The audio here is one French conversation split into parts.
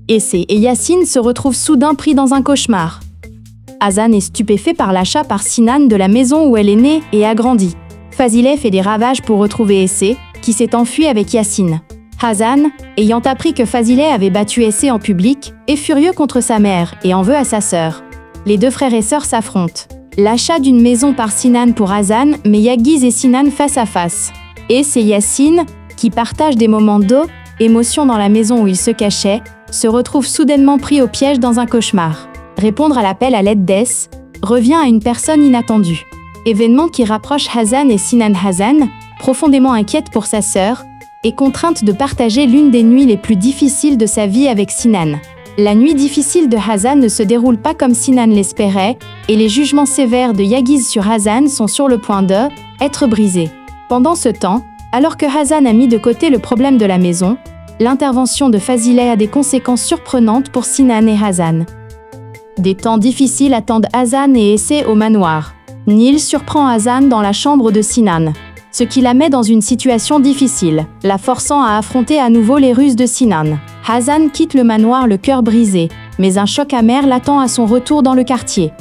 Essé et Yacine se retrouvent soudain pris dans un cauchemar. Hazan est stupéfait par l'achat par Sinan de la maison où elle est née et a grandi. Fazileh fait des ravages pour retrouver Essé, qui s'est enfui avec Yacine. Hazan, ayant appris que Fazileh avait battu Essé en public, est furieux contre sa mère et en veut à sa sœur. Les deux frères et sœurs s'affrontent. L'achat d'une maison par Sinan pour Hazan met Yaguiz et Sinan face à face. Essé et Yacine, qui partagent des moments d'émotion dans la maison où ils se cachaient, se retrouvent soudainement pris au piège dans un cauchemar. Répondre à l'appel à l'aide d'Ess revient à une personne inattendue. Événement qui rapproche Hazan et Sinan. Hazan, profondément inquiète pour sa sœur, est contrainte de partager l'une des nuits les plus difficiles de sa vie avec Sinan. La nuit difficile de Hazan ne se déroule pas comme Sinan l'espérait, et les jugements sévères de Yaguiz sur Hazan sont sur le point d'être brisés. Pendant ce temps, alors que Hazan a mis de côté le problème de la maison, l'intervention de Fazileh a des conséquences surprenantes pour Sinan et Hazan. Des temps difficiles attendent Hazan et Essé au manoir. Nil surprend Hazan dans la chambre de Sinan, ce qui la met dans une situation difficile, la forçant à affronter à nouveau les ruses de Sinan. Hazan quitte le manoir le cœur brisé, mais un choc amer l'attend à son retour dans le quartier.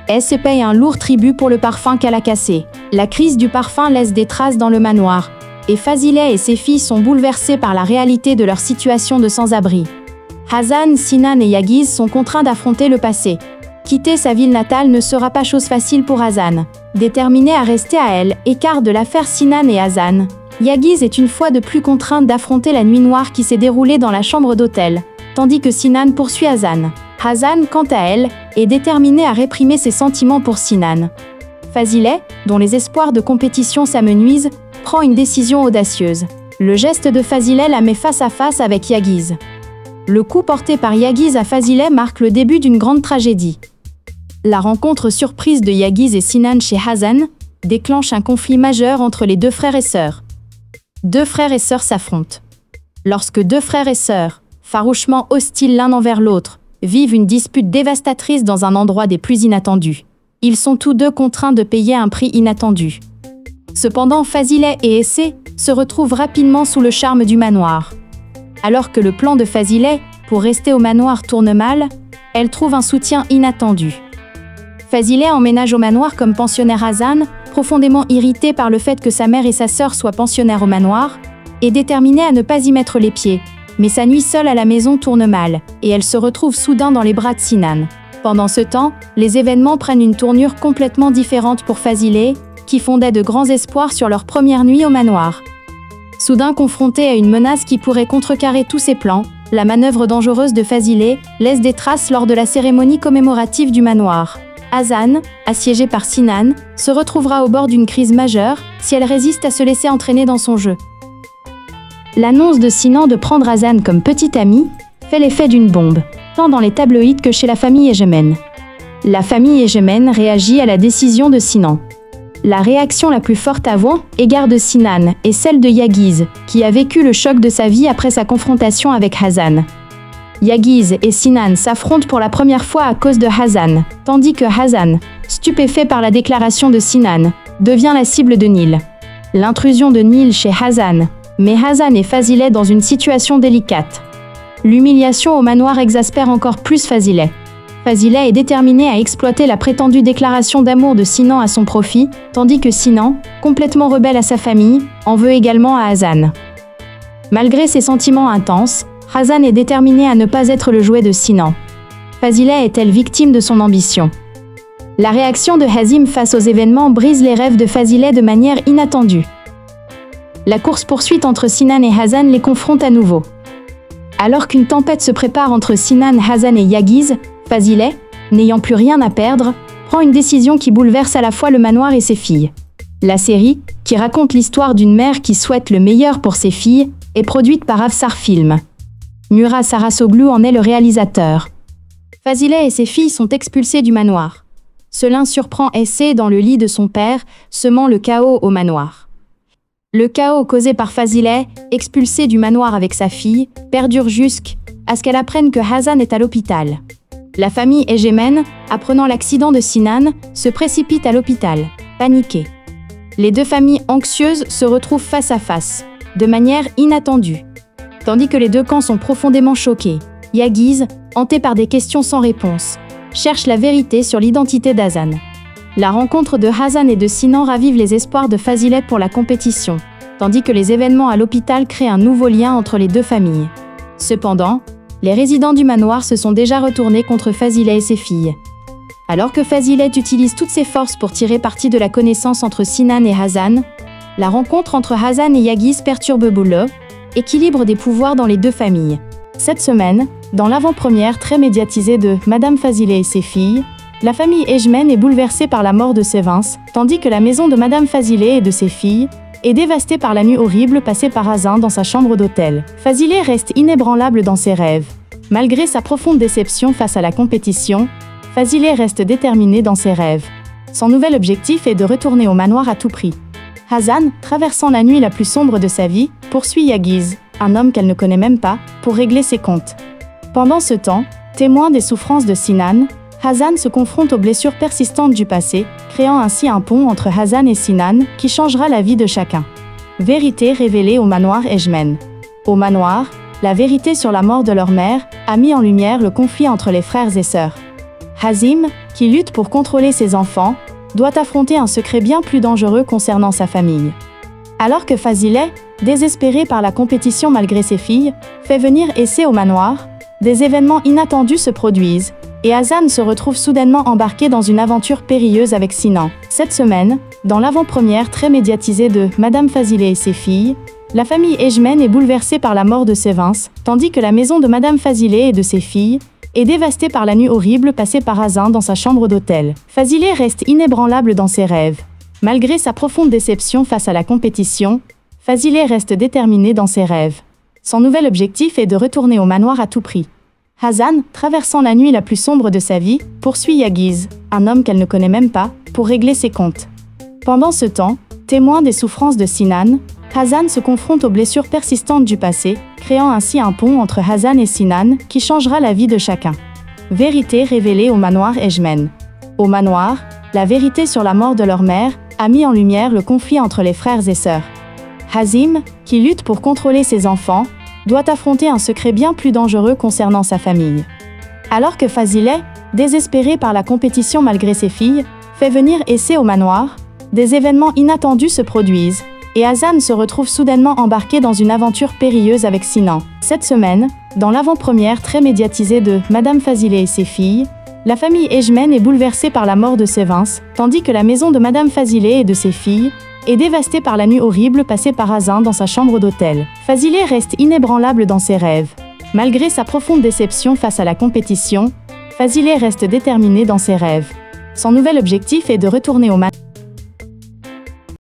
Essé paye un lourd tribut pour le parfum qu'elle a cassé. La crise du parfum laisse des traces dans le manoir, et Fazileh et ses filles sont bouleversées par la réalité de leur situation de sans-abri. Hazan, Sinan et Yaguiz sont contraints d'affronter le passé. Quitter sa ville natale ne sera pas chose facile pour Hazan. Déterminée à rester à elle, écart de l'affaire Sinan et Hazan, Yaguiz est une fois de plus contrainte d'affronter la nuit noire qui s'est déroulée dans la chambre d'hôtel, tandis que Sinan poursuit Hazan. Hazan, quant à elle, est déterminée à réprimer ses sentiments pour Sinan. Fazileh, dont les espoirs de compétition s'amenuisent, prend une décision audacieuse. Le geste de Fazileh la met face à face avec Yaguiz. Le coup porté par Yaguiz à Fazileh marque le début d'une grande tragédie. La rencontre surprise de Yaguiz et Sinan chez Hazan déclenche un conflit majeur entre les deux frères et sœurs. Deux frères et sœurs s'affrontent. Lorsque deux frères et sœurs, farouchement hostiles l'un envers l'autre, vivent une dispute dévastatrice dans un endroit des plus inattendus, ils sont tous deux contraints de payer un prix inattendu. Cependant, Fazileh et Essé se retrouvent rapidement sous le charme du manoir. Alors que le plan de Fazileh pour rester au manoir tourne mal, elle trouve un soutien inattendu. Fazileh emménage au manoir comme pensionnaire. Hazan, profondément irrité par le fait que sa mère et sa sœur soient pensionnaires au manoir, est déterminée à ne pas y mettre les pieds. Mais sa nuit seule à la maison tourne mal, et elle se retrouve soudain dans les bras de Sinan. Pendant ce temps, les événements prennent une tournure complètement différente pour Fazileh, qui fondait de grands espoirs sur leur première nuit au manoir. Soudain confrontée à une menace qui pourrait contrecarrer tous ses plans, la manœuvre dangereuse de Fazileh laisse des traces lors de la cérémonie commémorative du manoir. Hazan, assiégée par Sinan, se retrouvera au bord d'une crise majeure si elle résiste à se laisser entraîner dans son jeu. L'annonce de Sinan de prendre Hazan comme petite amie fait l'effet d'une bombe, tant dans les tabloïds que chez la famille Egemen. La famille Egemen réagit à la décision de Sinan. La réaction la plus forte avant égard de Sinan est celle de Yaguiz, qui a vécu le choc de sa vie après sa confrontation avec Hazan. Yaguiz et Sinan s'affrontent pour la première fois à cause de Hazan, tandis que Hazan, stupéfait par la déclaration de Sinan, devient la cible de Nil. L'intrusion de Nil chez Hazan met Hazan et Fazileh dans une situation délicate. L'humiliation au manoir exaspère encore plus Fazileh. Fazileh est déterminé à exploiter la prétendue déclaration d'amour de Sinan à son profit, tandis que Sinan, complètement rebelle à sa famille, en veut également à Hazan. Malgré ses sentiments intenses, Hazan est déterminé à ne pas être le jouet de Sinan. Fazileh est-elle victime de son ambition? La réaction de Hazim face aux événements brise les rêves de Fazileh de manière inattendue. La course-poursuite entre Sinan et Hazan les confronte à nouveau. Alors qu'une tempête se prépare entre Sinan, Hazan et Yaguiz, Fazileh, n'ayant plus rien à perdre, prend une décision qui bouleverse à la fois le manoir et ses filles. La série, qui raconte l'histoire d'une mère qui souhaite le meilleur pour ses filles, est produite par Afsar Film. Murat Sarasoglu en est le réalisateur. Fazileh et ses filles sont expulsées du manoir. Selin surprend Essé dans le lit de son père, semant le chaos au manoir. Le chaos causé par Fazileh, expulsé du manoir avec sa fille, perdure jusqu'à ce qu'elle apprenne que Hazan est à l'hôpital. La famille Egemen, apprenant l'accident de Sinan, se précipite à l'hôpital, paniquée. Les deux familles anxieuses se retrouvent face à face, de manière inattendue. Tandis que les deux camps sont profondément choqués, Yagiz, hanté par des questions sans réponse, cherche la vérité sur l'identité d'Hassan. La rencontre de Hassan et de Sinan ravive les espoirs de Fazilet pour la compétition, tandis que les événements à l'hôpital créent un nouveau lien entre les deux familles. Cependant, les résidents du manoir se sont déjà retournés contre Fazilet et ses filles. Alors que Fazilet utilise toutes ses forces pour tirer parti de la connaissance entre Sinan et Hassan, la rencontre entre Hassan et Yagiz perturbe le équilibre des pouvoirs dans les deux familles. Cette semaine, dans l'avant-première très médiatisée de Madame Fazilet et ses filles, la famille Ejmen est bouleversée par la mort de Sevins, tandis que la maison de Madame Fazilet et de ses filles est dévastée par la nuit horrible passée par Hassan dans sa chambre d'hôtel. Fazilet reste inébranlable dans ses rêves. Malgré sa profonde déception face à la compétition, Fazilet reste déterminé dans ses rêves. Son nouvel objectif est de retourner au manoir à tout prix. Hassan, traversant la nuit la plus sombre de sa vie, poursuit Yagiz, un homme qu'elle ne connaît même pas, pour régler ses comptes. Pendant ce temps, témoin des souffrances de Sinan, Hassan se confronte aux blessures persistantes du passé, créant ainsi un pont entre Hassan et Sinan qui changera la vie de chacun. Vérité révélée au manoir Ejmen. Au manoir, la vérité sur la mort de leur mère a mis en lumière le conflit entre les frères et sœurs. Hazim, qui lutte pour contrôler ses enfants, doit affronter un secret bien plus dangereux concernant sa famille. Alors que Fazilet, désespéré par la compétition malgré ses filles, fait venir Essé au manoir, des événements inattendus se produisent, et Hassan se retrouve soudainement embarqué dans une aventure périlleuse avec Sinan. Cette semaine, dans l'avant-première très médiatisée de Madame Fazilet et ses filles, la famille Ejmen est bouleversée par la mort de Sevins, tandis que la maison de Madame Fazilet et de ses filles est dévastée par la nuit horrible passée par Hassan dans sa chambre d'hôtel. Fazilet reste inébranlable dans ses rêves. Malgré sa profonde déception face à la compétition, Fazilet reste déterminé dans ses rêves. Son nouvel objectif est de retourner au manoir à tout prix. Hassan, traversant la nuit la plus sombre de sa vie, poursuit Yagiz, un homme qu'elle ne connaît même pas, pour régler ses comptes. Pendant ce temps, témoin des souffrances de Sinan, Hassan se confronte aux blessures persistantes du passé, créant ainsi un pont entre Hassan et Sinan qui changera la vie de chacun. Vérité révélée au manoir Ejmen. Au manoir, la vérité sur la mort de leur mère a mis en lumière le conflit entre les frères et sœurs. Hazim, qui lutte pour contrôler ses enfants, doit affronter un secret bien plus dangereux concernant sa famille. Alors que Fazilet, désespéré par la compétition malgré ses filles, fait venir Essé au manoir, des événements inattendus se produisent, et Hassan se retrouve soudainement embarqué dans une aventure périlleuse avec Sinan. Cette semaine, dans l'avant-première très médiatisée de Madame Fazilet et ses filles, la famille Ejmen est bouleversée par la mort de Sevins, tandis que la maison de Madame Fazilet et de ses filles est dévastée par la nuit horrible passée par Hassan dans sa chambre d'hôtel. Fazilet reste inébranlable dans ses rêves. Malgré sa profonde déception face à la compétition, Fazilet reste déterminé dans ses rêves. Son nouvel objectif est de retourner au manoir.